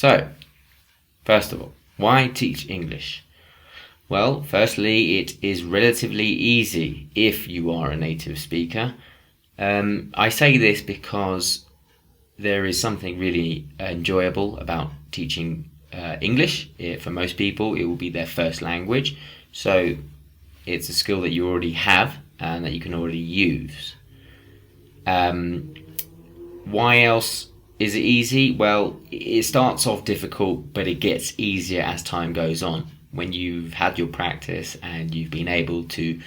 So, first of all, why teach English? Well, firstly, it is relatively easy if you are a native speaker. I say this because there is something really enjoyable about teaching English. For most people, it will be their first language. So it's a skill that you already have and that you can already use. Why else is it easy? Well, it starts off difficult, but it gets easier as time goes on. When you've had your practice and you've been able to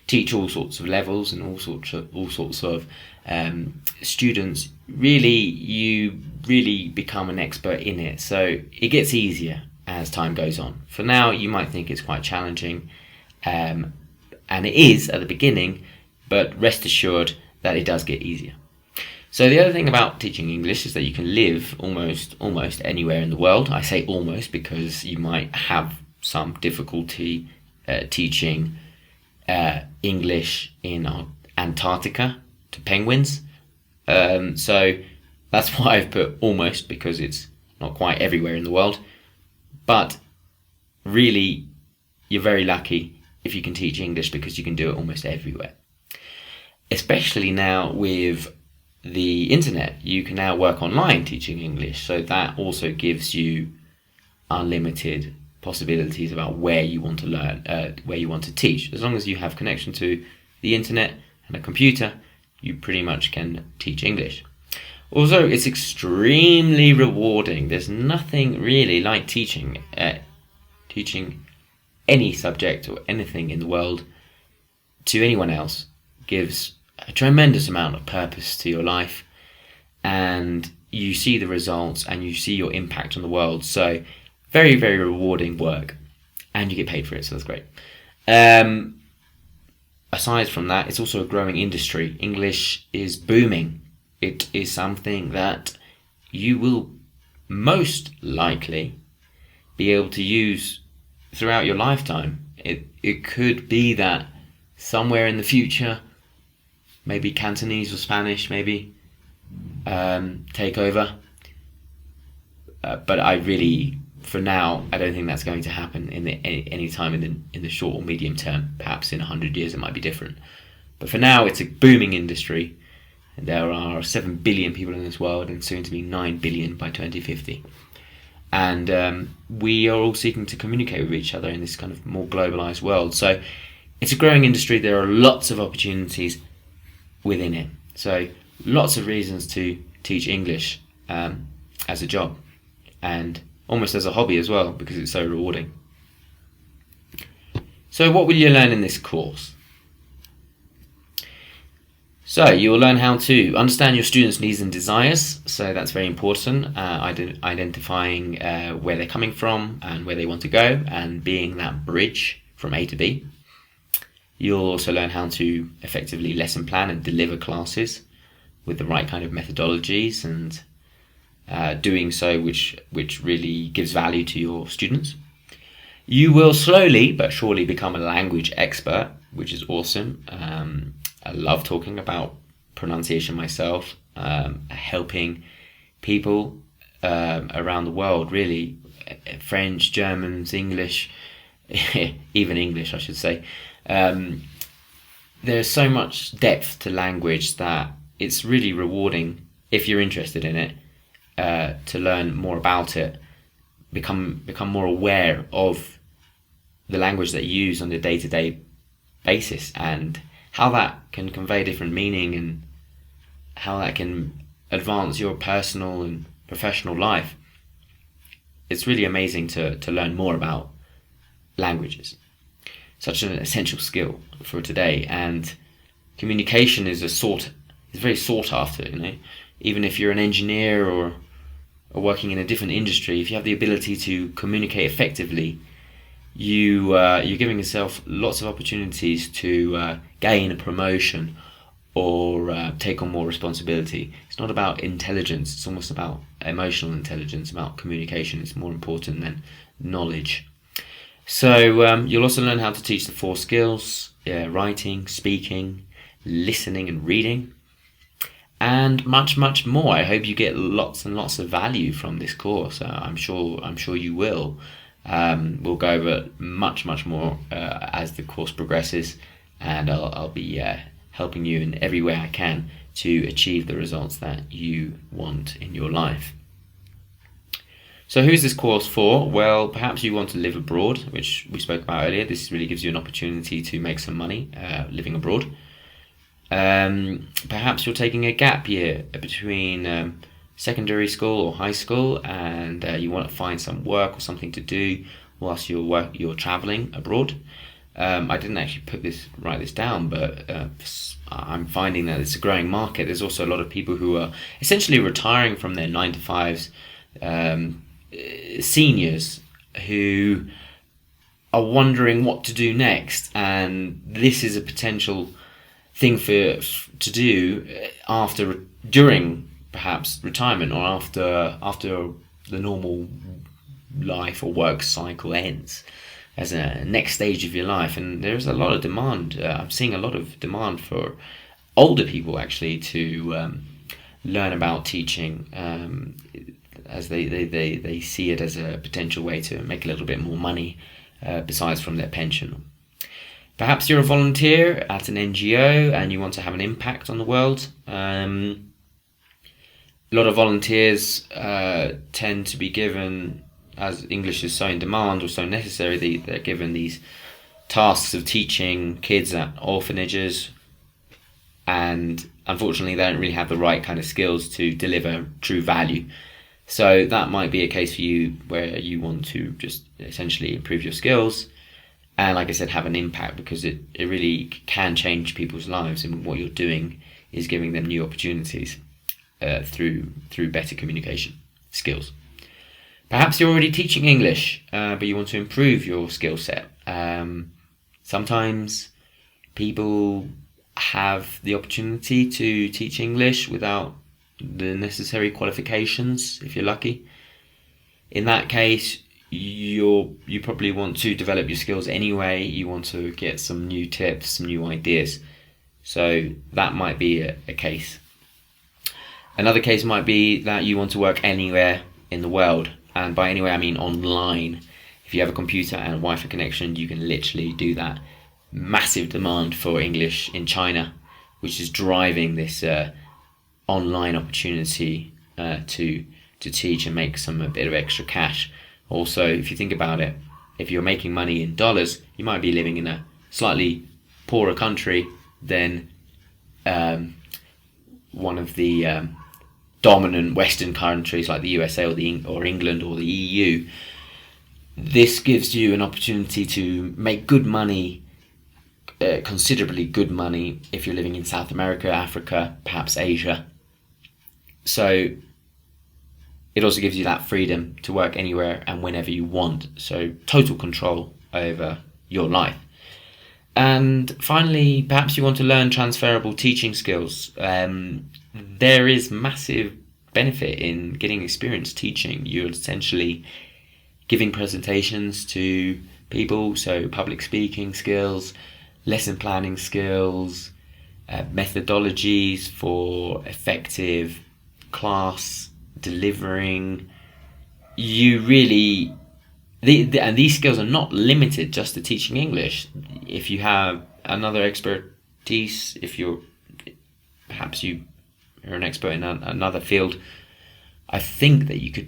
teach all sorts of levels and all sorts of students, you really become an expert in it. So it gets easier as time goes on. For now, you might think it's quite challenging, and it is at the beginning, but rest assured that it does get easier. So the other thing about teaching English is that you can live almost anywhere in the world. I say almost because you might have some difficulty teaching English in Antarctica to penguins. So that's why I've put almost, because it's not quite everywhere in the world. But really, you're very lucky if you can teach English, because you can do it almost everywhere. Especially now with the internet, you can now work online teaching English. So that also gives you unlimited possibilities about where you want to learn, where you want to teach. As long as you have connection to the internet and a computer, you pretty much can teach English. Also, it's extremely rewarding. There's nothing really like teaching any subject or anything in the world to anyone else. Gives a tremendous amount of purpose to your life, and you see the results and you see your impact on the world. So very, very rewarding work, and you get paid for it, so that's great. Aside from that, it's also a growing industry. English is booming. It is something that you will most likely be able to use throughout your lifetime. It could be that somewhere in the future, maybe Cantonese or Spanish maybe take over. But I really, for now, I don't think that's going to happen any time in the short or medium term. Perhaps in 100 years it might be different. But for now, it's a booming industry. And there are 7 billion people in this world, and soon to be 9 billion by 2050. And we are all seeking to communicate with each other in this kind of more globalized world. So it's a growing industry. There are lots of opportunities within it. So lots of reasons to teach English as a job, and almost as a hobby as well, because it's so rewarding. So what will you learn in this course? So you will learn how to understand your students' needs and desires. So that's very important, identifying where they're coming from and where they want to go, and being that bridge from A to B. You'll also learn how to effectively lesson plan and deliver classes with the right kind of methodologies, and doing so which really gives value to your students. You will slowly but surely become a language expert, which is awesome. I love talking about pronunciation myself, helping people around the world, really. French, Germans, English, even English, I should say. There's so much depth to language that it's really rewarding, if you're interested in it, to learn more about it, become more aware of the language that you use on a day-to-day basis, and how that can convey different meaning, and how that can advance your personal and professional life. It's really amazing to learn more about languages. Such an essential skill for today, and communication is very sought after. Even if you're an engineer or working in a different industry, if you have the ability to communicate effectively, you're giving yourself lots of opportunities to gain a promotion or take on more responsibility. It's not about intelligence, it's almost about emotional intelligence, about communication. It's more important than knowledge. So you'll also learn how to teach the 4 skills: writing, speaking, listening and reading. and much more. I hope you get lots and lots of value from this course. I'm sure you will. We'll go over much more as the course progresses, and I'll be helping you in every way I can to achieve the results that you want in your life. So who's this course for? Well, perhaps you want to live abroad, which we spoke about earlier. This really gives you an opportunity to make some money living abroad. Perhaps you're taking a gap year between secondary school or high school, and you want to find some work or something to do whilst you're traveling abroad. I didn't actually write this down, but I'm finding that it's a growing market. There's also a lot of people who are essentially retiring from their 9 to 5s, seniors who are wondering what to do next, and this is a potential thing to do during perhaps retirement, or after the normal life or work cycle ends, as a next stage of your life. And there's a lot of demand. I'm seeing a lot of demand for older people actually to learn about teaching, as they see it as a potential way to make a little bit more money besides from their pension. Perhaps you're a volunteer at an NGO and you want to have an impact on the world. A lot of volunteers tend to be given, as English is so in demand or so necessary, they're given these tasks of teaching kids at orphanages, and unfortunately they don't really have the right kind of skills to deliver true value. So that might be a case for you where you want to just essentially improve your skills and, like I said, have an impact, because it really can change people's lives, and what you're doing is giving them new opportunities through better communication skills. Perhaps you're already teaching English, but you want to improve your skill set. Sometimes people have the opportunity to teach English without the necessary qualifications, if you're lucky. In that case, you probably want to develop your skills anyway. You want to get some new tips, some new ideas. So that might be a case. Another case might be that you want to work anywhere in the world, and by anywhere I mean online. If you have a computer and a Wi-Fi connection, you can literally do that. Massive demand for English in China, which is driving this online opportunity to teach and make a bit of extra cash. Also, if you think about it, if you're making money in dollars, you might be living in a slightly poorer country than one of the dominant Western countries like the USA or England or the EU. This gives you an opportunity to make good money, considerably good money, if you're living in South America, Africa, perhaps Asia. So it also gives you that freedom to work anywhere and whenever you want. So total control over your life. And finally, perhaps you want to learn transferable teaching skills. There is massive benefit in getting experience teaching. You're essentially giving presentations to people, so public speaking skills, lesson planning skills, methodologies for effective class delivering. You really, and these skills are not limited just to teaching English. If you have another expertise, if you're perhaps you're an expert in another field, I believe that you can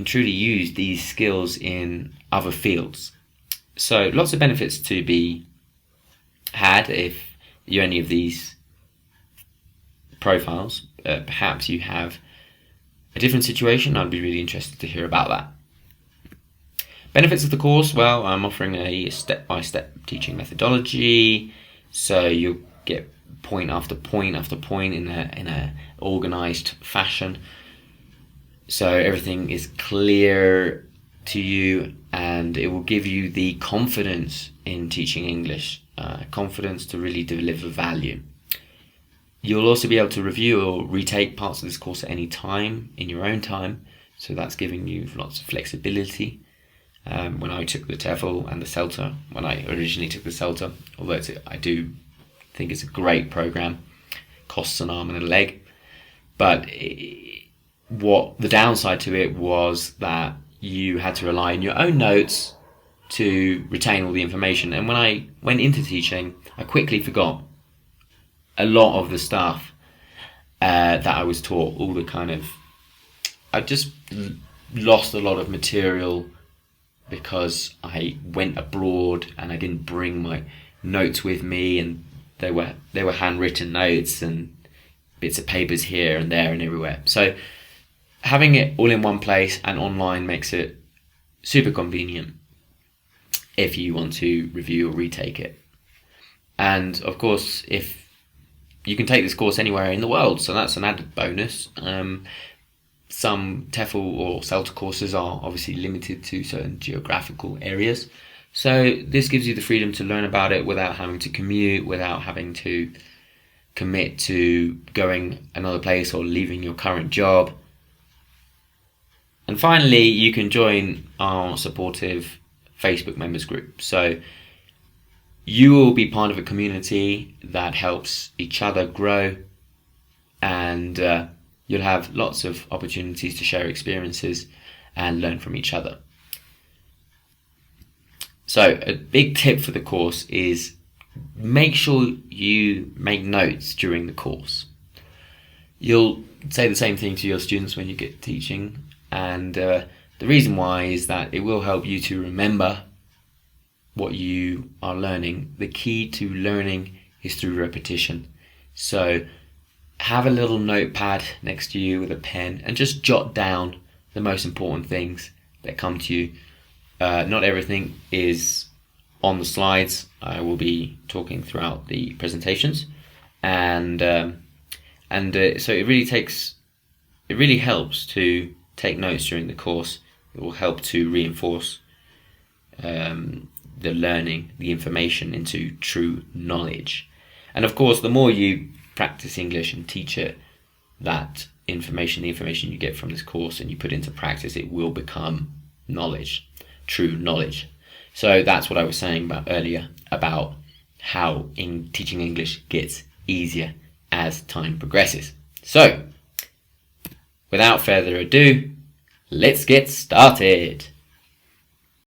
truly use these skills in other fields. So lots of benefits to be had if you're any of these profiles. Perhaps you have a different situation. I'd be really interested to hear about that. Benefits of the course, well, I'm offering a step-by-step teaching methodology, so you'll get point after point after point in a organized fashion, so everything is clear to you, and it will give you the confidence in teaching English, confidence to really deliver value. You'll also be able to review or retake parts of this course at any time, in your own time, so that's giving you lots of flexibility. When I took the TEFL and the CELTA, when I originally took the CELTA, although I do think it's a great program, costs an arm and a leg. But what the downside to it was that you had to rely on your own notes to retain all the information. And when I went into teaching, I quickly forgot a lot of the stuff that I was taught. I just lost a lot of material because I went abroad and I didn't bring my notes with me, and they were handwritten notes and bits of papers here and there and everywhere. So having it all in one place and online makes it super convenient if you want to review or retake it. And of course, if you can take this course anywhere in the world, so that's an added bonus. Some TEFL or CELTA courses are obviously limited to certain geographical areas. So this gives you the freedom to learn about it without having to commute, without having to commit to going another place or leaving your current job. And finally, you can join our supportive Facebook members group. So you will be part of a community that helps each other grow, and you'll have lots of opportunities to share experiences and learn from each other. So a big tip for the course is make sure you make notes during the course. You'll say the same thing to your students when you get teaching, and the reason why is that it will help you to remember what you are learning. The key to learning is through repetition. So have a little notepad next to you with a pen and just jot down the most important things that come to you. Not everything is on the slides. I will be talking throughout the presentations, and so it really helps to take notes during the course. It will help to reinforce the learning, the information into true knowledge. And of course, the more you practice English and teach it, that information, the information you get from this course and you put into practice, it will become knowledge, true knowledge. So that's what I was saying about earlier about how teaching English gets easier as time progresses. So without further ado, let's get started.